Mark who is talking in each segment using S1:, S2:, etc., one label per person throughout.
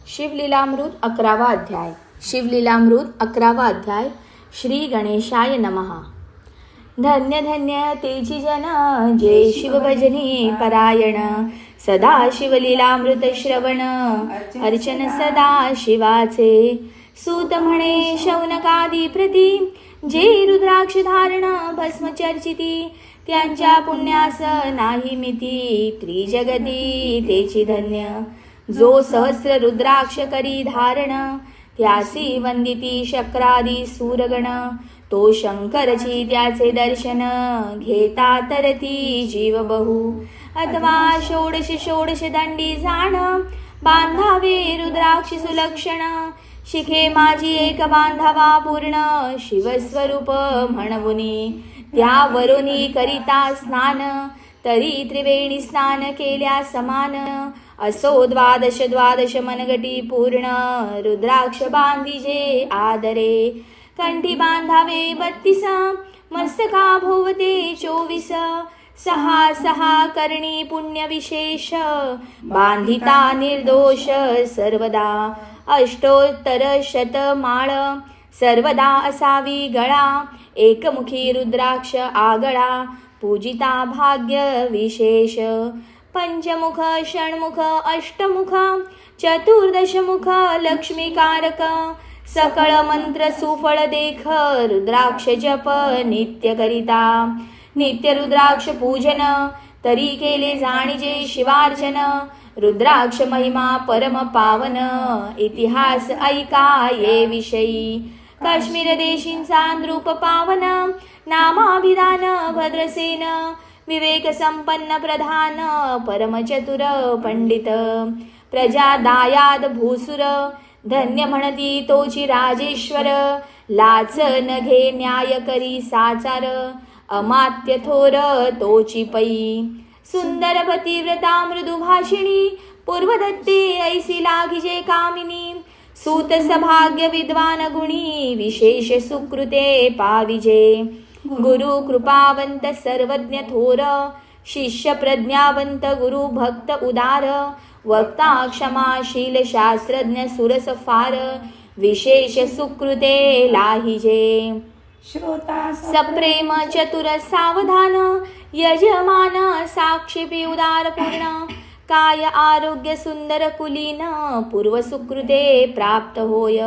S1: शिवलीलामृत 11वा अध्याय. शिवलीलामृत 11वा अध्याय. श्री गणेशाय नमः. धन्य धन्य तेची जन, जे शिव भजनी परायण. सदा शिवलीलामृत श्रवण, अर्चन सदा शिवाचे. सूत म्हणे शौनकादी प्रती, जे रुद्राक्ष धारण भस्म चर्चिती. त्यांच्या पुण्यास नाही मिती, त्रिजगती तेची धन्य. जो सहस्र रुद्राक्ष करी धारण, त्यासी वंदिती शक्रादी सूरगण. तो शंकरची त्याचे दर्शन, घेता तरती जीव बहु. अथवा षोडश षोडश दंडी जाण, बांधावे रुद्राक्ष सुलक्षण. शिखे माझी एक बांधावा पूर्ण, शिवस्वरूप म्हणवुनी. त्यावरुनी करिता स्नान, तरी त्रिवेणी स्नान केल्या समान. असो द्वादश द्वादश मनगटी पूर्ण, रुद्राक्ष बांधिजे आदरे. कंठी बांधावे 32, मस्तका भोवते 24. सहा सहा करणी पुण्य विशेष, बांधिता निर्दोष सर्वदा. अष्टोत्तर शतमाळ, सर्वदा असावी गळा. एकमुखी रुद्राक्ष आगळा, पूजिता भाग्य विशेष. पंचमुख षण्मुख अष्टमुख, चतुर्दशमुख लक्ष्मीकारक. सकळ मंत्र सुफळ देख, रुद्राक्ष जप नित्य करिता. नित्य रुद्राक्ष पूजन, तरी केले जाणीजे शिवार्चन. रुद्राक्ष महिमा परम पावन, इतिहास ऐका ये विषयी. काश्मीर देशींचा नृप पावन, नामाभिधान भद्रसेन. विवेक संपन्न प्रधान, परमचतुर पंडित. प्रजा दायाद भूसुर, धन्य म्हणती तोची राजेश्वर. लाच न घे न्याय करी साचार, अमात्य थोर तोची पै. सुंदर पतिव्रता मृदु भाषिणी, पूर्वदत्ते ऐसी लागिजे कामिनी. सूत सभाग्य विद्वान गुणी, विशेष सुकृते पाविजे. गुरु कृपावंत सर्वज्ञ थोर, शिष्य प्रज्ञावंत गुरु भक्त उदार. वक्ता क्षमाशील शास्त्रज्ञ सुरस फार, विशेष सुकृते लाहिजे.
S2: श्रोता
S1: सप्रेम चतुर सावधान, यजमान साक्षेपी उदार पूर्ण. काय आरोग्य सुंदर कुलीन, पूर्व सुकृते प्राप्त होय.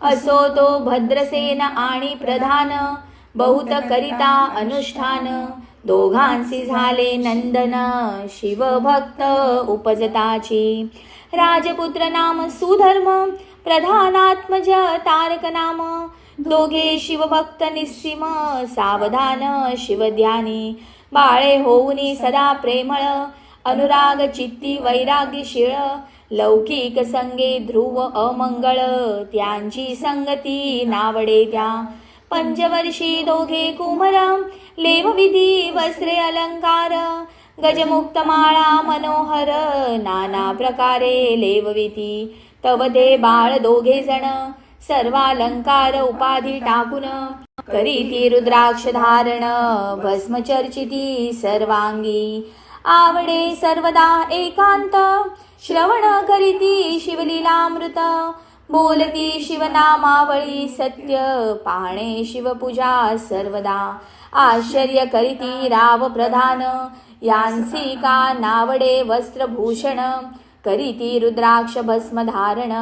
S1: असो तो भद्रसेन आणि प्रधान, बहुत करिता अनुष्ठान. दोघांसी झाले नंदन, शिवभक्त उपजताची. राजपुत्र नाम सुधर्म, प्रधानात्मज तारक नाम. दोघे शिवभक्त निस्सीम, सावधान शिवध्यानी. बाळे होऊनी सदा प्रेमळ, अनुराग चित्ती वैराग्यशीळ. लौकिक संगे ध्रुव अमंगळ, त्यांची संगती नावडे त्या. पंचवर्षी दोघे कुमर, लेवविधी वस्त्रे अलंकार. गजमुक्त माळा मनोहर, नाना प्रकारे लेवविती. तव ते बाळ दोघे जण, सर्वालंकार उपाधी टाकून. करीती रुद्राक्ष धारण, भस्म चर्चिती सर्वांगी. आवडे सर्वदा एकांत, श्रवण करीती शिवलीलामृत. बोलती शिवनामावळी सत्य, पाहणे शिवपूजा सर्वदा. आश्चर्य करीती राव प्रधान, यांसी का नावडे वस्त्रभूषण. करीती रुद्राक्ष भस्म धारण,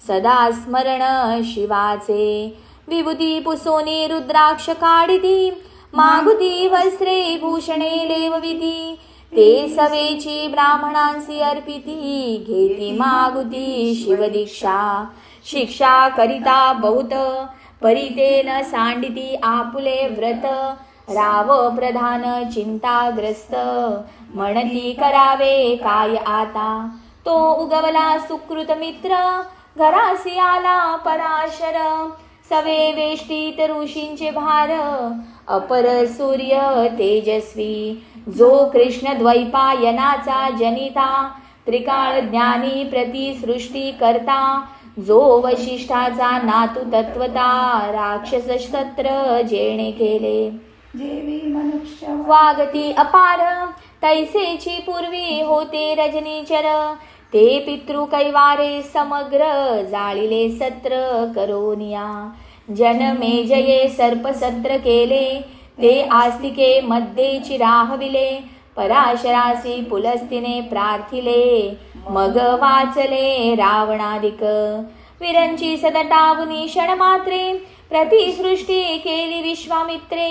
S1: सदा स्मरण शिवाचे. विभूती पुसोनी रुद्राक्ष काढिती, मागुती वस्त्रे भूषणे लेवविती. ते सवेची ब्राह्मणांसी अर्पिती, घेती मागुती शिवदीक्षा. शिक्षा करिता बहुत, परितेन सांडिती आपुले व्रत. राव प्रधान चिंताग्रस्त, म्हणती करावे काय आता. तो उगवला सुकृत मित्र, घरासी आला पराशर. सवे वेष्टीत ऋषींचे भार, अपर सूर्य तेजस्वी. जो कृष्ण द्वैपायनाचा जनिता, त्रिकाळ ज्ञानी प्रतिसृष्टी करता. जो वशिष्ठाचा नातू तत्वता, राक्षस शस्त्र जेणे केले.
S2: जेवी मनुष्य
S1: वागती अपार, तैसेची पूर्वी होते रजनीचर. ते पितृ कैवारे समग्र जाळिले सत्र करोनिया. जनमेजये सर्पसत्र केले ते आस्तिके मध्ये राहविले. पराशरासी पुलस्तीने प्रार्थिले मग वाचले रावणादिक. विरंची सदटावुनी क्षणमात्रे प्रतिसृष्टी केली विश्वामित्रे.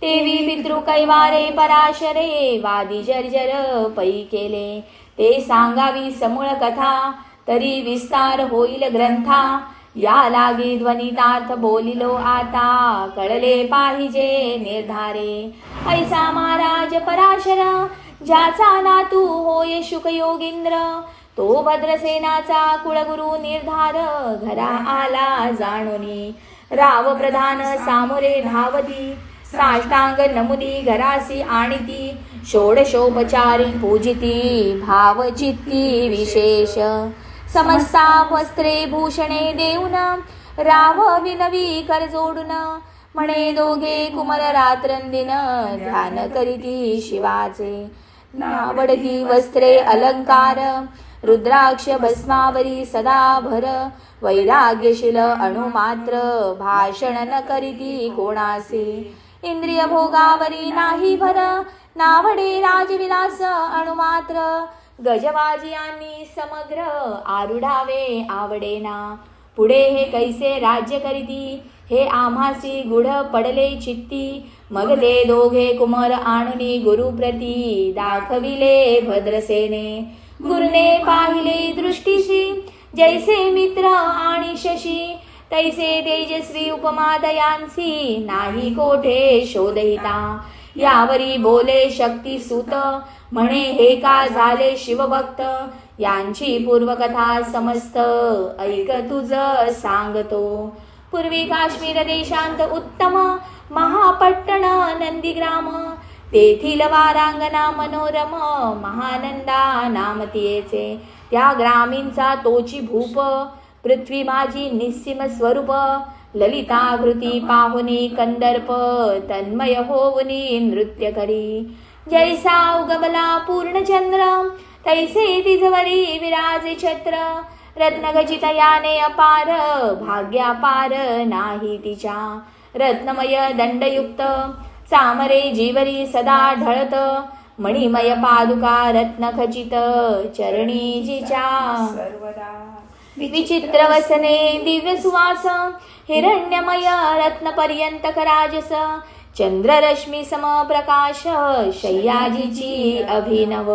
S1: तेवी पितृ कैवारे पराशरे वादी जर्जर पै केले. ते सांगावी समूळ कथा तरी विस्तार होईल ग्रंथा. या लागी ध्वनितार्थ बोलिलो आता कळले पाहिजे निर्धारे. ऐसा महाराज पराशर ज्याचा नातू होय शुक योगींद्र. तो भद्रसेनाचा कुळगुरु निर्धार घरा आला जाणोनी. राव प्रधान सामोरे धावती साष्टांग नमुनी घरासी आणिती. षोडशोपचारी पूजिती भावचित्ती विशेष. समस्ता वस्त्रे भूषणे देऊन राव विनवी कर जोडून. म्हणे दोघे कुमर रात्रंदिन ध्यान करीती शिवाचे. नावडती वस्त्रे अलंकार रुद्राक्ष भस्मावरी सदा भर. वैराग्यशील अणुमात्र भाषण न करीती कोणासे. इंद्रिय भोगावरी नाही भर नावडे राजविलास अणुमात्र. गजवाजियांनी समग्र आरुढावे आवडेना. पुढे हे कैसे राज्य करीती हे आम्हासी गुढ पडले चित्ती. मग ते दोघे कुमार आणुनी गुरुप्रती दाखविले भद्रसेने. गुरुने पाहिले दृष्टीशी जैसे मित्र आणि शशी. तैसे तेजस्वी उपमा दयांसी नाही कोठे शोधहिता. यावरी बोले शक्ती सुत म्हणे हे का झाले शिवभक्त. यांची पूर्वकथा समस्त ऐक तुझ सांगतो. पूर्वी काश्मीर देशांत उत्तम महापट्टण नंदीग्राम. तेथील वारांगना मनोरम महानंदा नाम तियेचे. त्या ग्रामींचा तोची भूप पृथ्वी माझी निस्सीम स्वरूप. ललिताकृती पाहुनी कंदर्प तन्मय होवनी नृत्य करी. जैसा उगवला पूर्णचंद्र तैसे तिजवरी विराजे छत्र. रत्नगजित याने अपार भाग्यापार नाही तिच्या. रत्नमय दंडयुक्त चामरे जीवरी सदा ढळत. मणिमय पादुका रत्नखचित चरणी जिच्या. विचित्र वसने दिव्य सुवास हिरण्यमय रत्नपर्यंत कराजस. चंद्ररश्मी समप्रकाश शय्याजीची अभिनव.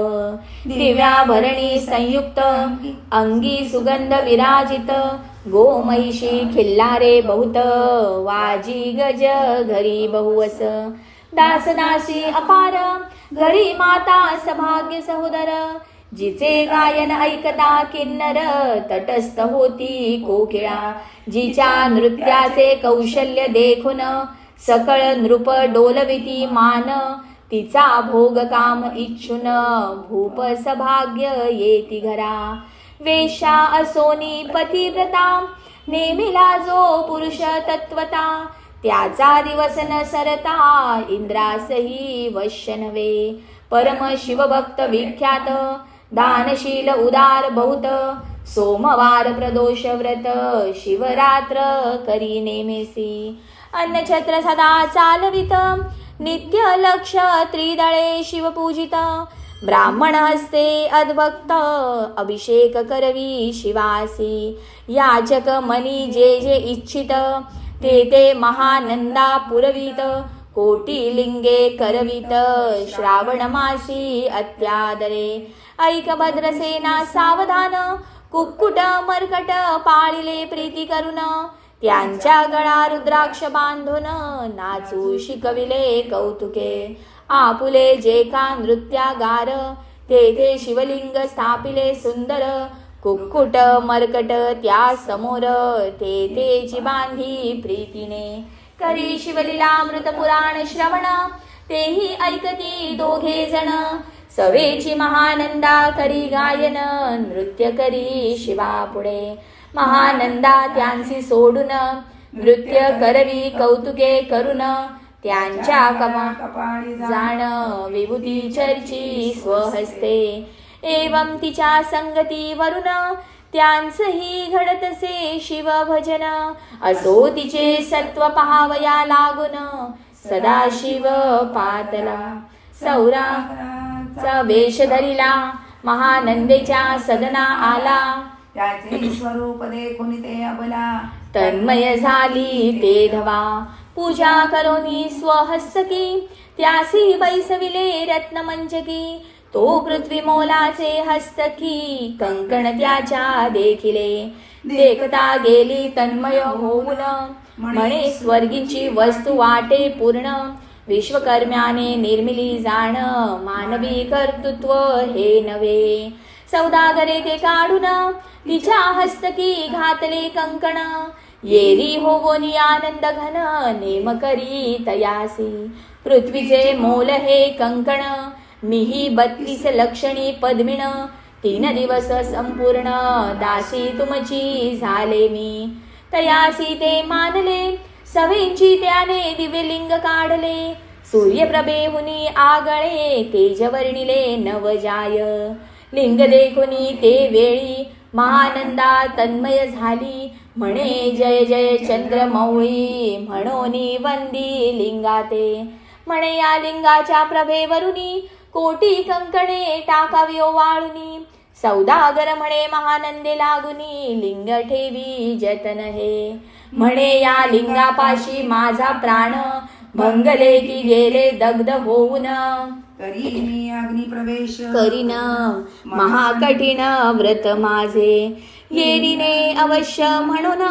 S1: दिव्याभरणी संयुक्त अंगी सुगंध विराजित. गोमहिषी खिल्लारे बहुत वाजी गज घरी बहुवस. दासदासी अपार घरी माता सभाग्य सहोदर. जिचे गायन ऐकता किन्नर तटस्थ होती कोकिळा. जिच्या नृत्याचे कौशल्य देखून सकळ नृप डोलविती मान. तिचा भोग काम इच्छुन भूप सभाग्य येती घरा. वेश्या असोनी पतिव्रता नेमिला जो पुरुष तत्वता. त्याचा दिवस न सरता इंद्रासही वश्य नव्हे. परम शिवभक्त विख्यात दानशील उदार बहुत. सोमवार प्रदोष व्रत शिवरात्र करी नेमेसी. अन्नछत्र सदा चालवित नित्य लक्ष त्रिदळे शिवपूजित. ब्राह्मण हस्ते अद्भक्त अभिषेक करवी शिवासी. याचक मनी जे जे इच्छित ते ते महानंदा पुरवित. कोटी लिंगे करवित श्रावण मासी अत्यादरे. ऐक भद्रसेना सावधान कुक्कुट मर्कट पाळिले प्रीती करुन. त्यांच्या गळा रुद्राक्ष बांधून नाचू शिकविले कौतुके. आपुले जे का नृत्यागार तेथे शिवलिंग स्थापिले सुंदर. कुक्कुट मर्कट त्या समोर तेथेची बांधी प्रीतीने. करी शिवलीलामृत पुराण श्रवण तेही ऐकती दोघे जण. सवेची महानंदा करी गायन नृत्य करी शिवा पुढे. महानंदा त्यांसी सोडून नृत्य करवी कौतुके करून. त्यांच्या कपाळी जाण विभूती चर्ची स्वहस्ते. एवं तिच्या संगती वरून त्यांचंही घडतसे शिव भजन असो तिचे सत्व पहावया लागून सदा शिव पातला सौराचा वेश धरिला महानंदेच्या सदना आला
S2: त्याचे स्वरूप देखून ते अबला
S1: तन्मय झाली ते धवा पूजा करोनी स्वहस्तकी त्यासी बैसविले रत्नमंजकी तो पृथ्वी मोलाचे हस्तकी कंकण त्याच्या देखिले देखता गेली तन्मय होऊन म्हणे स्वर्गीची वस्तू वाटे पूर्ण विश्वकर्म्याने निर्मिली जाण मानवी कर्तृत्व हे नव्हे सौदागरे ते काढून तिच्या हस्तकी घातले कंकण येरी होवोनी आनंद घन नेम करी तयासी पृथ्वीचे मोल हे कंकण मिही 32 लक्षणी पद्मिण 3 दिवस संपूर्ण दासी तुमची झाले मी तयासी ते मानले सवेंची त्याने दिव्यलिंग काढले सूर्यप्रभेहुनी आगळे तेजवर्णिले नवजाय लिंग देखुनी ते वेळी महानंदा तन्मय झाली म्हणे जय जय चंद्रमौळी म्हणोनी वंदी लिंगाते म्हणे या लिंगाच्या प्रभेवरुनी कोटी कंकणे टाकावी ओवाळुनी सौदागर म्हणे महानंदे लागुनी लिंग ठेवी जतन हे म्हणे या लिंगापाशी माझा प्राण भंगले की गेले दग्ध होऊन
S2: करी मी अग्नी प्रवेश
S1: करीन महाकठीण व्रत माझे येरीने अवश्य म्हणून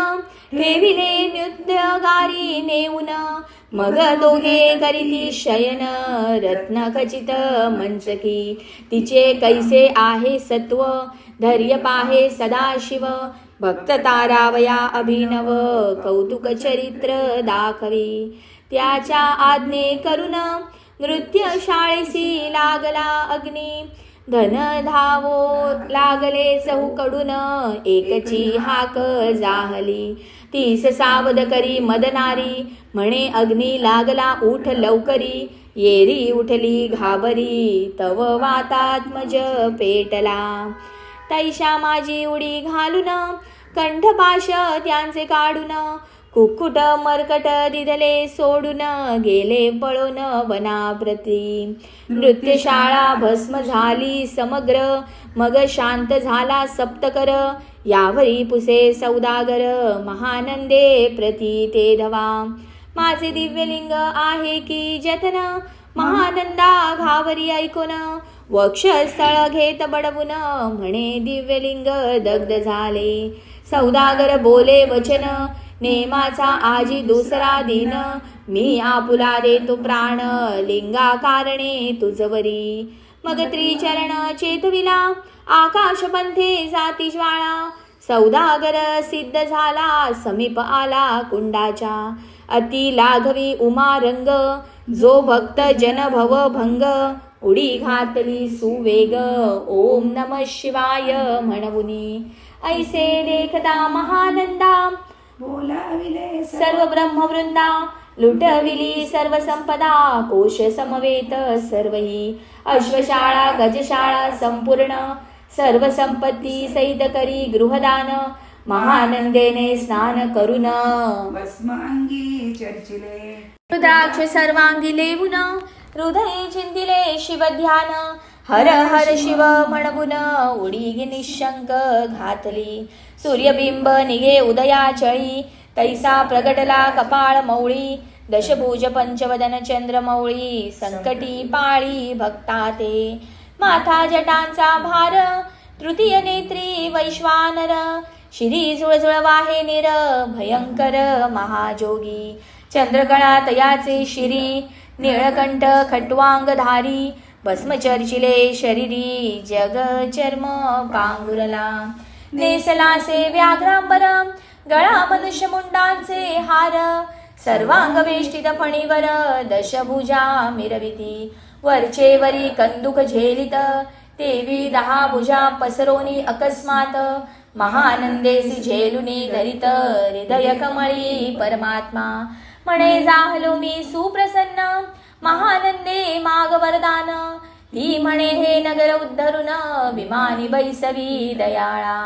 S1: ठेविले नृत्यगारी नेऊन मग दोघे करीती शयन रत्न खचित मंचकी तिचे कैसे आहे सत्व धैर्य पाहे सदाशिव भक्त तारावया अभिनव कौतुक चरित्र दाखवी त्याच्या आज्ञे करून नृत्य शाळेसी लागला अग्नी धन धावो लागले चहूकडून एकची हाक जाहली तीस सावध करी मदनारी म्हणे अग्नी लागला उठ लवकरी येरी उठली घाबरी तव वातात्मज पेटला तैशा माझी उडी घालून कंठपाश त्यांचे काढून कुक्कुट मरकट दिधले सोडून गेले पळून वनाप्रती नृत्यशाळा भस्म झाली समग्र मग शांत झाला सप्तकर यावरी पुसे सौदागर महानंदे प्रती ते धवा माझे दिव्यलिंग आहे की जतन महानंदा घावरी ऐकून वक्षस्थळ घेत बडवून म्हणे दिव्यलिंग दग्ध झाले सौदागर बोले वचन नेमाचा आजी दुसरा दिन मी आपुला देतो प्राण लिंगा कारणे तुझवरी मग त्रिचरण चेतविला आकाश पंथे जाती ज्वाळा सौदागर सिद्ध झाला समीप आला कुंडाच्या अति लाघवी उमा रंग जो भक्त जन भव भंग उडी घातली सुवेग ओम नमः शिवाय म्हणवुनी ऐसे देखता महानंदा
S2: बोलाविले
S1: सर्व ब्रह्मवृंदा लुटविली सर्व संपदा कोश समवेत सर्वही अश्वशाळा गजशाळा संपूर्ण सर्व संपत्ती सहित करी गृहदान महानंदेने स्नान करून
S2: भस्मांगी चर्चिले
S1: रुद्राक्ष सर्वांगी लेवून हृदय चिंतिले शिवध्यान हर हर शिव म्हणवून उडी निशंक घातली सूर्यबिंब निघे उदयाचळी तैसा प्रगटला कपाळ मौळी दशभुज पंचवदन चंद्रमौळी संकटी पाळी भक्ता ते माथा जटांचा भार तृतीय नेत्री वैश्वानर शिरी जुळजुळ वाहे निर भयंकर महाजोगी चंद्रकळा तयाचे शिरी निळकंठ खट्वांगधारी भस्मचर्चिले शरीरी जग चर्म पांघुरला नेसलासे व्याघ्रांबर गळा मनुष्य मुंडांचे हार सर्वांग वेष्टित फणीवर दशभुजा मिरविती वरचे वरी कंदुक झेलित तेवी 10 भुजा पसरोनी अकस्मात महानंदेसी झेलुनी धरित हृदय कमळी परमात्मा म्हणे जाहलो मी सुप्रसन्न महानंदे माग वरदान ती म्हणे हे नगर उद्धरून विमानी बैसवी दयाळा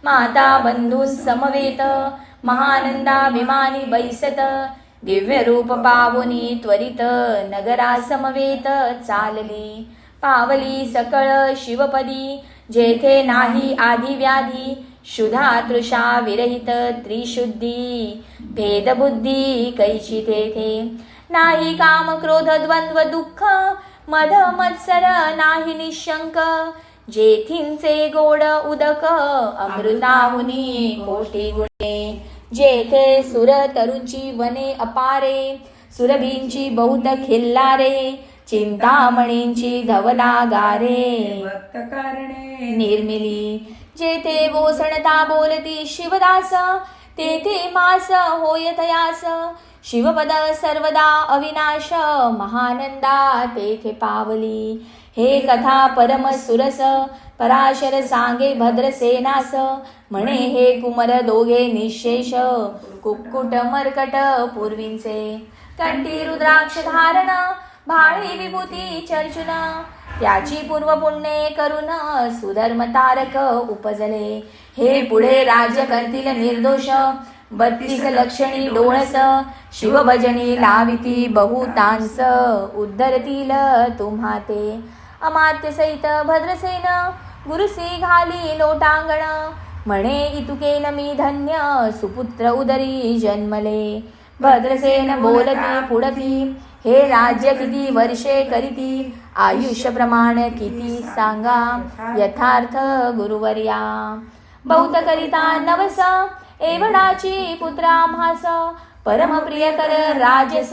S1: माता बंधू समवेत महानंदा विमानी बैसत दिव्य रूप पावुनी त्वरित नगरा समवेत चालली पावली सकळ शिवपदी जेथे नाही आधी व्याधी शुद्धा तृषा विरहित त्रिशुद्धी भेदबुद्धी कैची तेथे नाही काम क्रोध द्वंद्व दुःख मद मत्सर नाही निशंक जेथींचे गोड उदक अमृताहुनी कोटी गुणे जेथे सुर तरुंची वने अपारे सुरभींची बहुत खिल्लारे चिंतामणींची धवला गारे
S2: भक्त कारणे
S1: निर्मिली जेथे गोसणता बोलती शिवदास तेथे मास होय तयास शिवपद सर्वदा अविनाश महानंदा तेथे पावली हे कथा परम सुरस पराशर सांगे भद्रसेनास म्हणे हे कुमर दोघे निशेष कुक्कुट मर्कट पूर्वींचे कंठी रुद्राक्ष धारण भाळी विभूती चर्चुन त्याची पूर्व पुण्ये करून सुधर्म तारक उपजले हे पुढे राज्य करतील निर्दोष 32 लक्षणी डोळस शिवभजनी लाविती बहुतांस उद्धरतील तुम्हा ते अमात्य सहित भद्रसेन गुरुसी घाली लोटांगण म्हणे इतुकेन मी धन्य सुपुत्र उदरी जन्मले भद्रसेन बोलती पुढती हे राज्य किती वर्षे करीती आयुष्य प्रमाण किती सांगा यथार्थ गुरुवर्या बहुत करिता नवस एवढाची पुत्राम्हास परम प्रिय कर राजस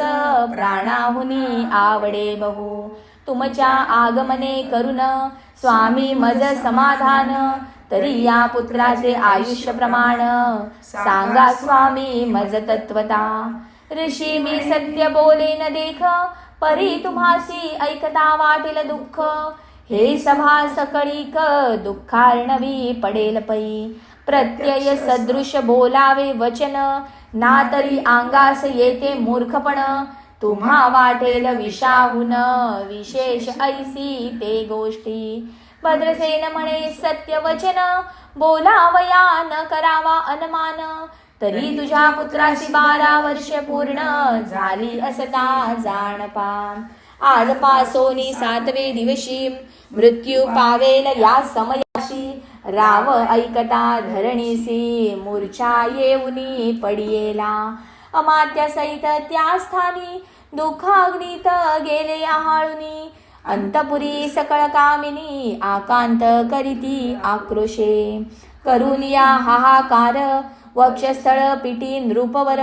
S1: प्राणाहुनी आवडे बहु तुमच्या आगमने करून स्वामी मज समाधान तरी या पुत्राचे आयुष्य प्रमाण सांगा स्वामी मज तत्वता ऋषी मी सत्य बोले न देख परी तुम्हासी ऐकता वाटेल दुःख हे सभा सकळीक दुःखार्णवी पडेल पै प्रत्यय सदृश बोलावे वचन ना तरी अंगास येते मूर्खपण तुम्हा वाटेल विषाहून विशेष ऐसी ते गोष्टी भद्रसेन म्हणे सत्य वचन बोलावया न करावा अनुमान तरी तुझ्या पुत्राची 12 वर्ष पूर्ण झाली असता जाणपा आज पासोनी 7वे दिवशी मृत्यू पावेल या समयाशी राव ऐकता धरणीसी मूर्छा येऊनी पडियेला अमात्या सहित त्या स्थानी दुःखाग्नीत गेले आहाळुनी अंतपुरी सकळ कामिनी आकांत करीती आक्रोशे करून या हाहाकार वक्षस्थळ पिटी नृपवर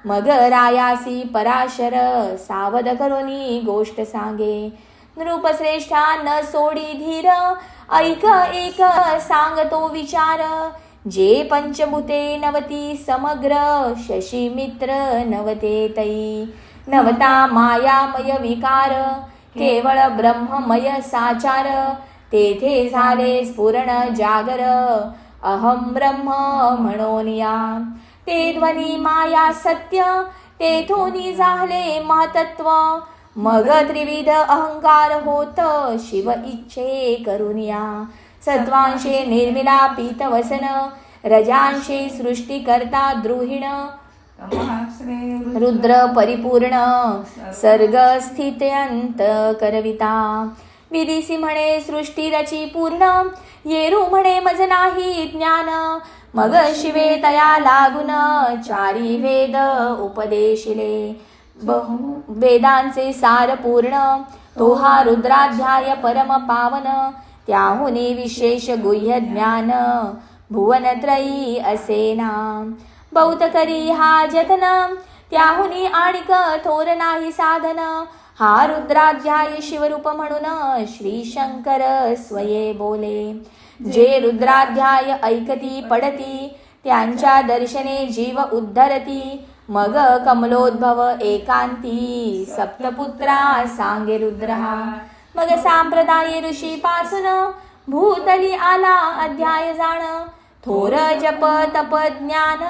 S1: मग रायासी पराशर सावध करोनी गोष्ट सांगे नृपश्रेष्ठा न सोडी धीर ऐक एक सांगतो विचार जे पंचभूते नवती समग्र शशी मित्र नवते तै नवता मायामय विकार केवळ ब्रह्ममय साचार तेथे झाले स्फुरण जागर अहम ब्रह्म म्हणोनिया ते ध्वनी माया सत्य तेथोनी झाले महतत्व मग त्रिविध अहंकार होत शिव इच्छे करुनिया सत्वांशे निर्मिला पीतवसन रजांशे सृष्टी करता द्रुहिण रुद्र परिपूर्ण सर्ग स्थित्यंत करविता विदिसी म्हणे सृष्टी रची पूर्ण येरू म्हणे मज नाही ज्ञान मग शिवे तया लागून 4 वेद उपदेशिले बहु वेदांचे सार पूर्ण तो हा रुद्राध्याय परम पावन त्याहुनी विशेष गुह्य ज्ञान भुवनत्रयी असेना बहुत करी हा जतन त्याहुनी आणिक थोर नाही साधन हा रुद्राध्याय शिवरूप म्हणून श्री शंकर स्वये बोले जे रुद्राध्याय ऐकती पडती त्यांच्या दर्शने जीव उद्धरती मग कमलोद्भव एकांती सप्तपुत्रा सांगे रुद्रहा मग सांप्रदाय ऋषी पासून भूतली आला अध्याय जाण थोर जप तप ज्ञान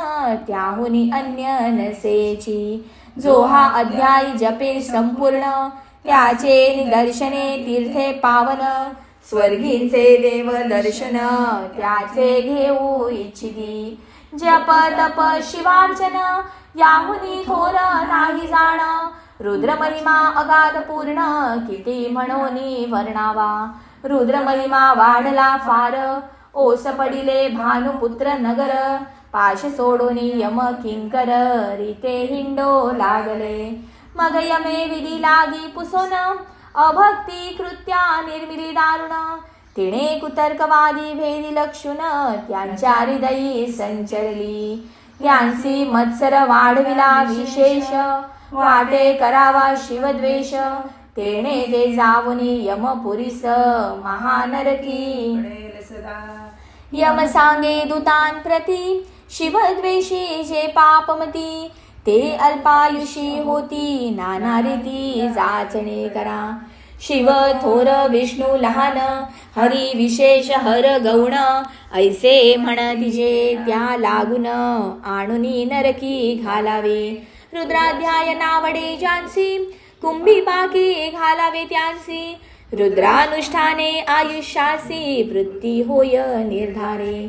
S1: त्याहुनी अन्य नसेची जो हा अध्याय जपे संपूर्ण त्याचे निदर्शने तीर्थे पावन स्वर्गीचे देव दर्शन त्याचे घेऊ इच्छिती जप तप शिवार्चन याहुनी थोर नाही जाण रुद्र महिमा अगाध पूर्ण किती म्हणोनी वर्णावा रुद्र महिमा वाढला फार ओस पडिले भानुपुत्र नगर पाश सोडोनी यम किंकर रीते हिंडो लागले मग यमे विधी लागी पुसोन अभक्ती कृत्या निर्मिली दारुण तिने कुतर्कवादी भेदी लक्षुन त्यांच्या हृदयी संचरली यांसी मत्सर वाढविला विशेष वाटे करावा शिवद्वेष तेणे ते जावुनी यमपुरीस महानरकी
S2: पडेल सदा
S1: यम सांगे दूतान प्रती शिवद्वेषी जे पापमती ते अल्पायुषी होती नाना रीती जाचणे करा शिव थोर विष्णू लहान हरी विशेष हर गौण ऐसे म्हणतिजे त्या लागून आणुनी नरकी घालावे रुद्राध्याय नावडे जानसी कुंभी पाकी घालावे त्यांसी रुद्रानुष्ठाने आयुष्यासी वृत्ती होय निर्धारे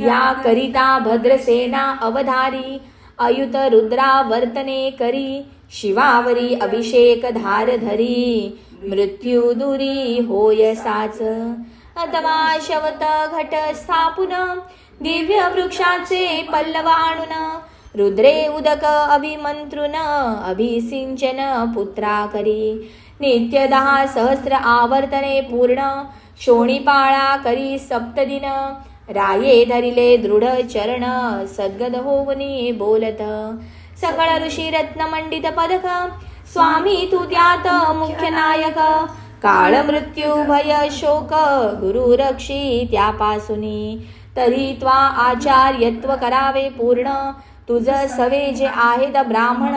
S1: या करिता भद्रसेना अवधारी अयुत रुद्रा वर्तने करी शिवावरी अभिषेक धार धरी मृत्यू दुरी होय साच अथवा शवत घट स्थापुन दिव्य वृक्षाचे पल्लव आणून रुद्रे उदक अभिमंत्रुन अभिसिंचन पुत्रा करी नित्य 10 सहस्र आवर्तने पूर्ण शोणीपाळा करी सप्तदिन राये धरिले दृढ चरण सद्गद होवनी बोलत सकळ ऋषी रत्न मंडित पदक स्वामी तू त्यात मुख्य नायक काळ मृत्यू भय शोक गुरु रक्षी त्यापासूनी तरी त्वा आचार्यत्व करावे पूर्ण तुझ सवे जे आहेत ब्राह्मण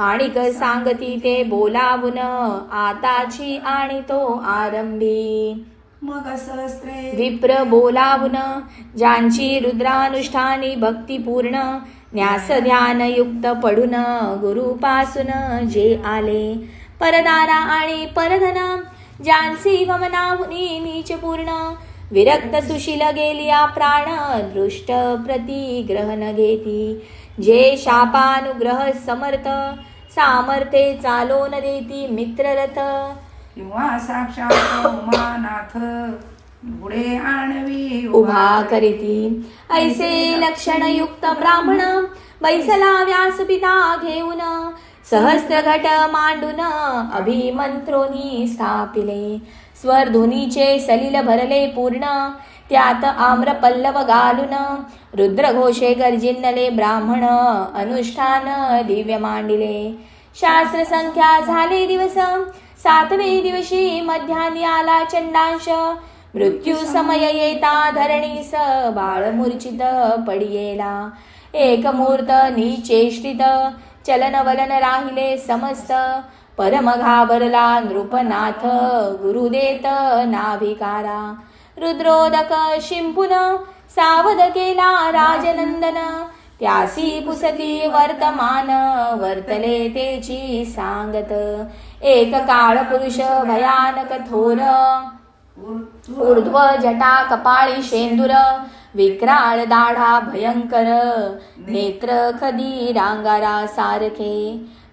S1: आणिक सांगती ते बोलावून आताची आणि तो आरंभी
S2: मग सहस्रे
S1: विप्र बोलावून ज्यांची रुद्रानुष्ठानी भक्ती पूर्ण न्यास ध्यान युक्त पडून गुरुपासून जे आले परदारा आणि परधन ज्यांची वमनाहुनी नीच पूर्ण विरक्त सुशील गेलिया प्राण दृष्ट प्रतिग्रहण घेती जे शापानुग्रह समर्थ सामर्थे चालोन देती मित्ररथ
S2: किंवा साक्षात उमानाथ पुढे आणवी
S1: उभा करीती ऐसे लक्षणयुक्त ब्राह्मण बैसला व्यासपिता घेऊन सहस्त्र घट मांडून अभिमंत्रोनी स्थापिले स्वरध्वनीचे सलिल भरले पूर्ण त्यात आम्र पल्लव घालून रुद्रघोषे गर्जिनले ब्राह्मण अनुष्ठान दिव्य मांडिले शास्त्र संख्या झाले दिवस 7वे दिवशी मध्यान्ही आला चंडांश मृत्यू समय येता धरणीस बाळ मूर्छित पडियेला एक मूर्त निचेष्टित चलनवलन राहिले समस्त परम घाबरला नृपनाथ गुरुदेत नाभिकारा रुद्रोदक शिंपुन सावध केला राजनंदन त्यासी पुसती वर्तमान वर्तले तेची सांगत एक काळ पुरुष भयानक थोर ऊर्ध्व जटा कपाळी शेंदूर विक्राळ दाढा भयंकर नेत्र खदी रांगारा सारखे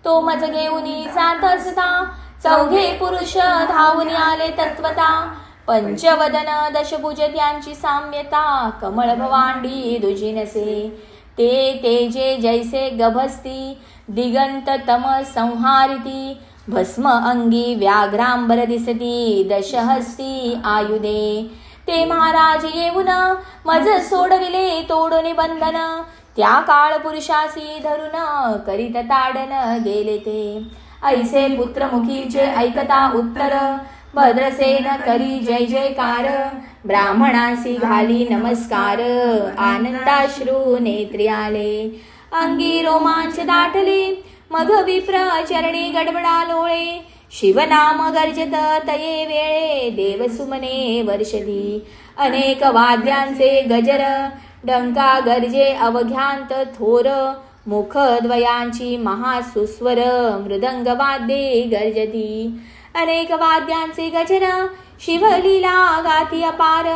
S1: तो मज घेऊनी जात असता चौघे पुरुष धावून आले तत्वता पंचवदन दशभुज त्यांची साम्यता कमळ भवांडी दुजिनसे ते तेजे जैसे गभस्ती दिगंत तम संहारिती भस्म अंगी व्याघ्रांबर दिसती दशहस्ती आयुधे ते महाराज येऊन मज सोडविले तोडून बंधन त्या काळ पुरुषासी धरून करीत ताडन गेले ते ऐसे पुत्रमुखीचे ऐकता उत्तर भद्रसेन करी जय जयकार ब्राह्मणांसी घाली नमस्कार आनंदाश्रू नेत्री आले अंगी रोमांच दाटले मग विप्र चरणी गडबडा लोळे शिवनाम गर्जत तये वेळे देवसुमने वर्षधी अनेक वाद्यांचे गजर डंका गर्जे अवघ्यांत थोर मुखद्वयांची महासुस्वर मृदंग वाद्ये गर्जती अनेक वाद्यांचे गजर शिवलीला गाती अपार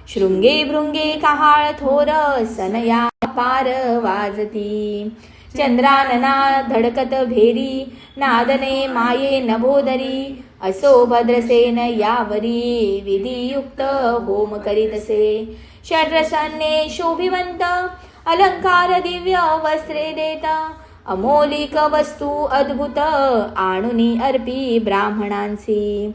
S1: शृंगे भृंगे कहाळ थोर सनया पार वाजती चंद्रानना धडकत भेरी नादने माये नभोदरी असो भद्रसेन यावरी विधियुक्त होम करीतसे षड्रसांनी शोभिवंत अलंकार दिव्य वस्त्रे देता अमोलिक वस्तू अद्भुत आणुनी अर्पी ब्राह्मणांसी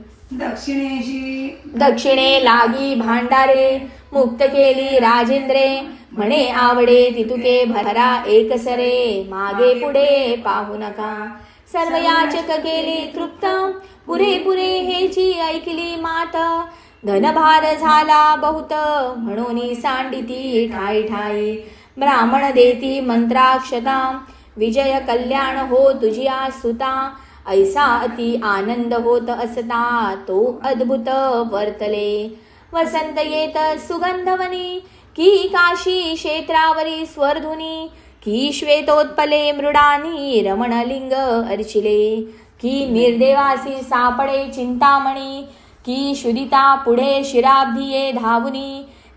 S1: दक्षिणे लागी भांडारे मुक्त केली राजेंद्रे म्हणे आवडे तितुके भरा एकसरे मागे पुढे पाहू नका सर्व याचक केले तृप्त पुरे हेची ऐकली मात धनभार झाला बहुत म्हणून सांडिती ठाई ठाई ब्राह्मण देती मंत्राक्षता विजय कल्याण हो तुझिया सुता ऐसा अति आनंद होत असता तो अद्भुत वर्तले वसंत येत सुगंधवनी की काशी क्षेत्रावरी स्वर्धुनी की श्वेतोत्पले मृडानी रमणलिंग अर्चिले की निर्देवासी सापडे चिंतामणी की शुदिता पुढे शिराब्धिये धावुनी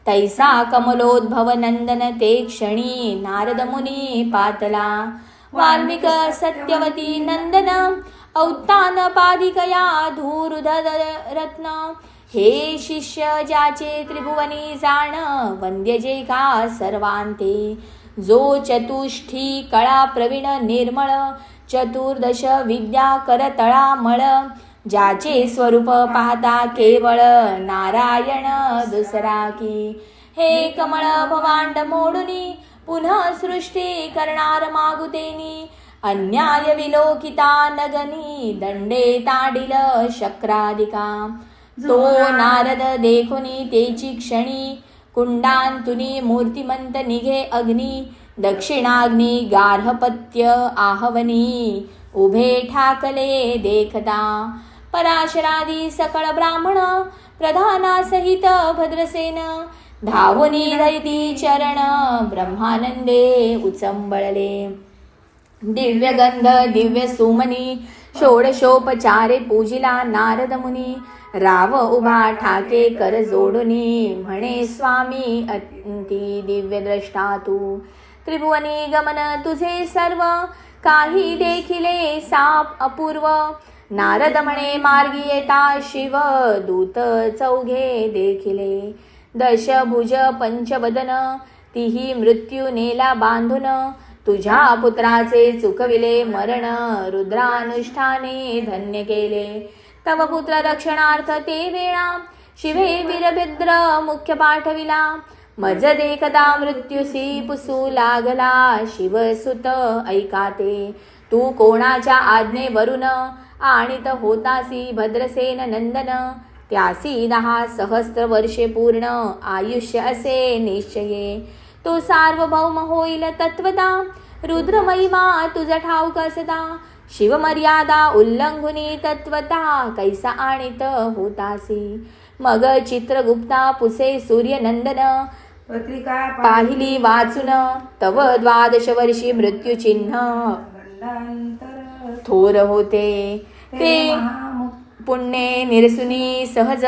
S1: तैसा कमलोद्भव नंदन ते क्षणी नारद मुनी पातला वाल्मिक सत्यवती नंदन औत्तान पादिकया धूरुध रत्न हे शिष्य ज्याचे त्रिभुवनी जाण वंद्य जे का सर्वांते जो चतुष्ठी कळा प्रवीण निर्मळ चतुर्दश विद्या करतळामळ ज्याचे स्वरूप पाहता केवळ नारायण दुसरा की हे कमळ भवांड मोडुनी पुन्हा सृष्टी करणार मागुतेनी अन्याय विलोकिता नगनी दंडे ताडिल शक्रादिका तो नारद देखुनी तेची क्षणी कुंडांतुनी मूर्तिमंत निघे अग्नी दक्षिणाग्नी गार्हपत्य आहवनी उभे ठाकले देखता पराशरादी सकळ ब्राह्मण प्रधानासहित भद्रसेन धावुनी दैती चरण ब्रह्मानंदे उचंबळले दिव्य गंध दिव्य सुमनी षोडशोपचारे पूजिला नारद मुनी राव उभा ठाके कर जोडुनी म्हणे स्वामी अति दिव्य द्रष्टा तू त्रिभुवनी गमन तुझे सर्व काही देखिले साप अपूर्व नारद म्हणे मार्गी येता शिव दूत चौघे देखिले दशभुज पंचवदन तिही मृत्यू नेला बांधून तुझ्या पुत्राचे चुकविले मरण रुद्रानुष्ठाने धन्य केले तव पुत्र रक्षणार्थ ते वेळा शिवे वीरभद्र मुख्य पाठविला मज देखता मृत्यूसी पुसू लागला शिवसुत ऐकाते तू कोणाच्या आज्ञेवरून आणित होतासी भद्रसेन नंदन त्यासी 10 सहस्त्र वर्षे पूर्ण आयुष्य असे निश्चये तो सार्वभौम होईल तत्वता रुद्र महिमा तुझा ठाऊक असता शिवमर्यादा उल्लंघुनी तत्वता कैसा आणित होतासी मग चित्रगुप्ता पुसे सूर्यनंदन
S2: पत्रिका
S1: पाहिली वाचून तव 12 वर्षी मृत्यूचिन्ह थोर होते ते पुण्ये निरसुनी सहज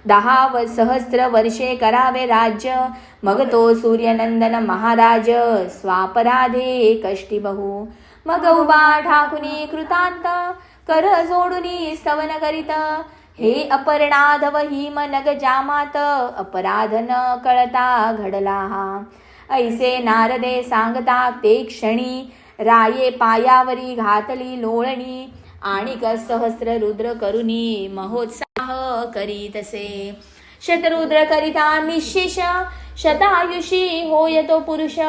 S1: 10 सहस्त्र वर्षे करावे राज्य मग तो सूर्यनंदन महाराज स्वापराधे कष्टी बहु मग उभा ठाकुनी कृतांत कर जोडुनी स्तवन करीत हे अपर्णाधव हिम नग जामात अपराध न कळता घडला हा ऐसे नारदे सांगता ते क्षणी राये पायावरी घातली लोळणी आणिक सहस्त्र रुद्र करुनी महोत्साह करीतसे शतरुद्र करिता निशेष शतायुषी होय तो पुरुष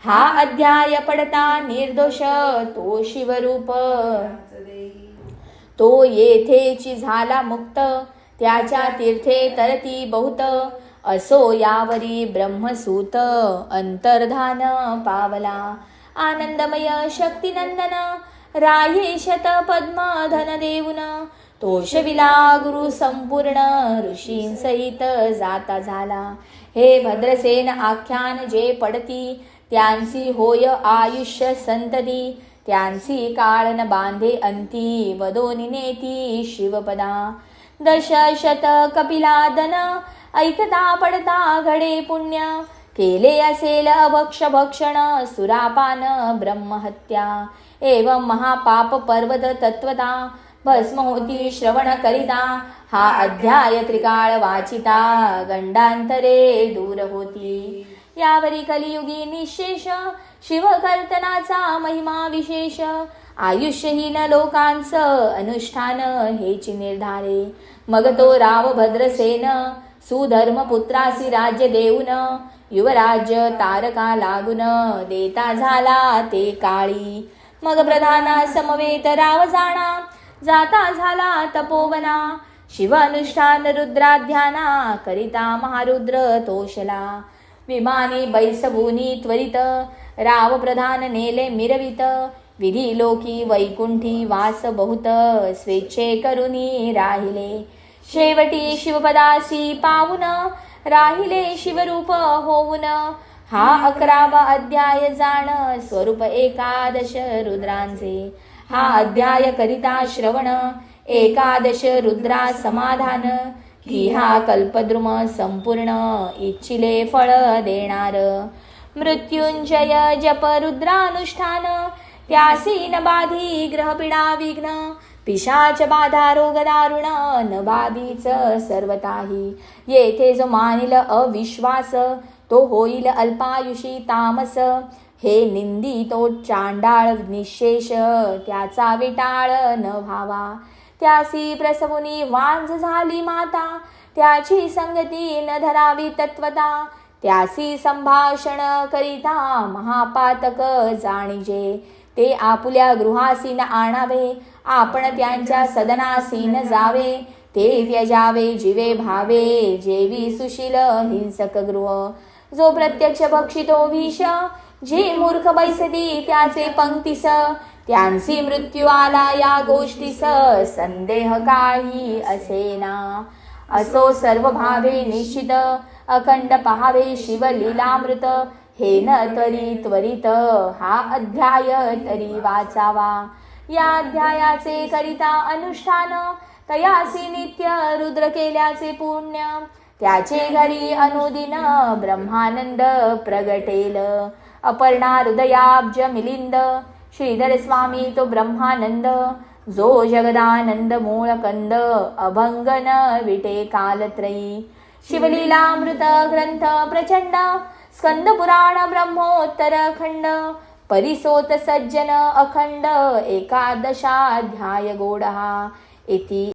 S1: हा अध्याय पडता निर्दोष तो शिवरूप तो येथेची झाला मुक्त त्याच्या तीर्थे तरती बहुत असो यावरी ब्रह्मसूत अंतर्धान पावला आनंदमय शक्तिनंदन राये शत पद्म धन देऊन तोषविला गुरु संपूर्ण ऋषींसहित जाता झाला हे भद्रसेन आख्यान जे पडती त्यांची होय आयुष्य संतती त्यांसी काळ न बांधे अंती वदोनी नेती शिवपदा. दशशत कपिलादन ऐकता पडता घडे पुण्य. केले असेल अभक्ष भक्षण सुरापान ब्रह्महत्या. एवं महापाप पर्वत तत्वता भस्म होती श्रवण करिता. हा अध्याय त्रिकाळ वाचिता गंडांतरे दूर होती. यावरी कलियुगी निशेष शिवकर्तनाचा महिमा विशेष. आयुष्यहीन लोकांचं अनुष्ठान हेची निर्धारे. मग तो राव भद्रसेन सुधर्म पुत्रासी राज्य देऊन. युवराज्य तारका लागून देता झाला ते काळी. मग प्रधाना समवेत राव जाणा जाता झाला तपोवना. शिव अनुष्ठान रुद्राध्याना करिता महारुद्र तोषला. विमानी बैसवूनी त्वरित राव प्रधान नेले मिरवित. विधी लोकी वैकुंठी वास बहुत स्वेच्छे करुनी राहिले. शेवटी शिवपदासी पावून राहिले शिवरूप होऊन. हा 11वा अध्याय जाण स्वरूप एकादश रुद्रांचे. हा अध्याय करिता श्रवण एकादश रुद्रा समाधान. की हा कल्पद्रुम संपूर्ण इच्छिले फळ देणार. मृत्युंजय जप रुद्रानुष्ठान त्यासी न बाधी ग्रहपीडा विघ्न. पिशाच बाधा रोग दारुण न बाधीच सर्वताही. येथे जो मानिल अविश्वास तो होईल अल्पायुषी तामस. हे निंदी तो चांडाळ निशेष त्याचा विटाळ न व्हावा. त्यासी प्रसवुनी वांझ झाली माता त्याची संगती न धरावी तत्वता. त्यासी संभाषण करिता महापातक जाणीजे. ते आपुल्या गृहासी न आणावे आपण त्यांच्या सदनासी न जावे. ते त्यजावे जीवे भावे जेवी सुशील हिंसक गृह. जो प्रत्यक्ष भक्षितो विष जे मूर्ख बैसती त्याचे पंक्तीस. त्यांसी मृत्यू आला या गोष्टीस संदेह काही असेना. असो सर्व भावे निश्चित अखंड पहावे शिवलीलामृत. हे न तरी त्वरित हा अध्याय तरी वाचावा. या अध्यायाचे करिता अनुष्ठान तयासी नित्य रुद्र केल्याचे पुण्य. त्याचे घरी अनुदिन ब्रह्मानंद प्रगटेल. अपर्णा हृदयाब्ज मिलिंद श्रीधर स्वामी तो ब्रह्मानंद. जो जगदानंद मूळ कंद अभंगन विटे कालत्रयी. शिवलीलामृत ग्रंथ प्रचंड स्कंद पुराण ब्रह्मोत्तर खंड. परिसोत सज्जन अखंड एकादशाध्याय गोडहा इति.